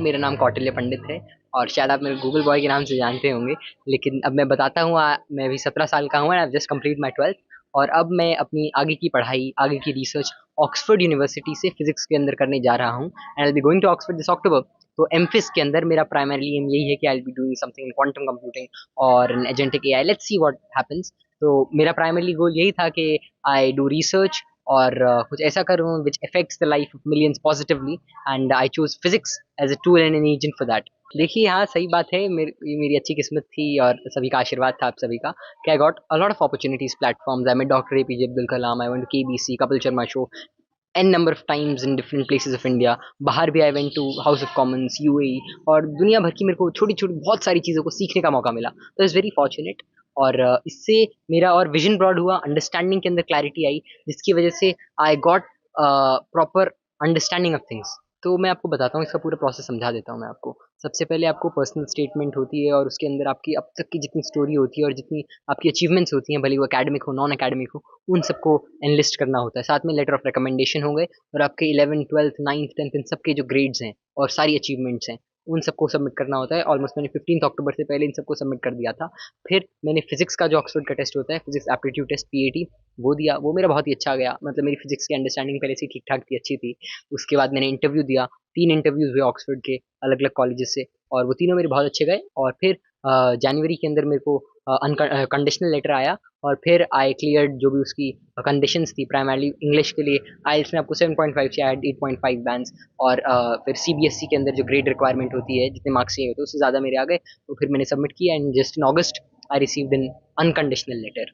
मेरा नाम कौटिल्य पंडित है और शायद आप मेरे गूगल बॉय के नाम से जानते होंगे। लेकिन अब मैं बताता हूँ, मैं अभी 17 साल का हूँ and I just complete my 12th। और अब मैं अपनी आगे की पढ़ाई, आगे की रिसर्च ऑक्सफोर्ड यूनिवर्सिटी से फिजिक्स के अंदर करने जा रहा हूँ and I be going to Oxford this October. तो एमफिस के अंदर मेरा प्राइमरली एम यही है कि I be doing something in quantum computing और in agentic AI. Let's see what happens. तो मेरा प्राइमरली गोल यही था कि आई डू रिसर्च और कुछ ऐसा करूँ which affects the life of millions positively and I choose physics as a tool and an agent for that. देखिए, हाँ सही बात है, ये मेरी अच्छी किस्मत थी और सभी का आशीर्वाद था आप सभी का कि I got a lot of opportunities platforms. I met doctor APJ Abdul Kalam, I went to KBC, Kapil Sharma show an number of times in different places of India. बाहर भी I went to house of commons, UAE, और दुनिया भर की मेरे को छोटी छोटी बहुत सारी चीज़ों को सीखने का मौका मिला। तो इज़ वेरी फॉर्चुनेट। और इससे मेरा और विजन ब्रॉड हुआ, अंडरस्टैंडिंग के अंदर क्लैरिटी आई, जिसकी वजह से I got proper understanding of things. तो मैं आपको बताता हूँ, इसका पूरा प्रोसेस समझा देता हूँ मैं आपको। सबसे पहले आपको पर्सनल स्टेटमेंट होती है और उसके अंदर आपकी अब तक की जितनी स्टोरी होती है और जितनी आपकी अचीवमेंट्स होती हैं, भले वो एकेडमिक हो नॉन एकेडमिक हो, उन सबको एनलिस्ट करना होता है। साथ में लेटर ऑफ रिकमेंडेशन हो गए और आपके 11 12th 9th 10th इन सबके जो ग्रेड्स हैं और सारी अचीवमेंट्स हैं, उन सबको सबमिट करना होता है। ऑलमोस्ट मैंने 15 अक्टूबर से पहले इन सबको सबमिट कर दिया था। फिर मैंने फिजिक्स का जो ऑक्सफोर्ड का टेस्ट होता है, फिजिक्स एप्टीट्यूड टेस्ट पीएटी, वो दिया। वो मेरा बहुत ही अच्छा गया, मतलब मेरी फिजिक्स की अंडरस्टैंडिंग पहले से ठीक ठाक थी, अच्छी थी। उसके बाद मैंने इंटरव्यू दिया, 3 इंटरव्यूज हुए ऑक्सफोर्ड के अलग अलग कॉलेजेस से, और वो तीनों मेरे बहुत अच्छे गए। और फिर जनवरी के अंदर मेरे को कंडीशनल लेटर आया और फिर आई क्लियर्ड जो भी उसकी कंडीशंस थी। प्राइमरली इंग्लिश के लिए आइल्स में आपको 7.5 से ऐड 8.5 बैंड्स, और फिर सीबीएसई के अंदर जो ग्रेड रिक्वायरमेंट होती है, जितने मार्क्स चाहिए होते हैं उससे ज़्यादा मेरे आ गए। तो फिर मैंने सबमिट किया and just in August I received an unconditional letter.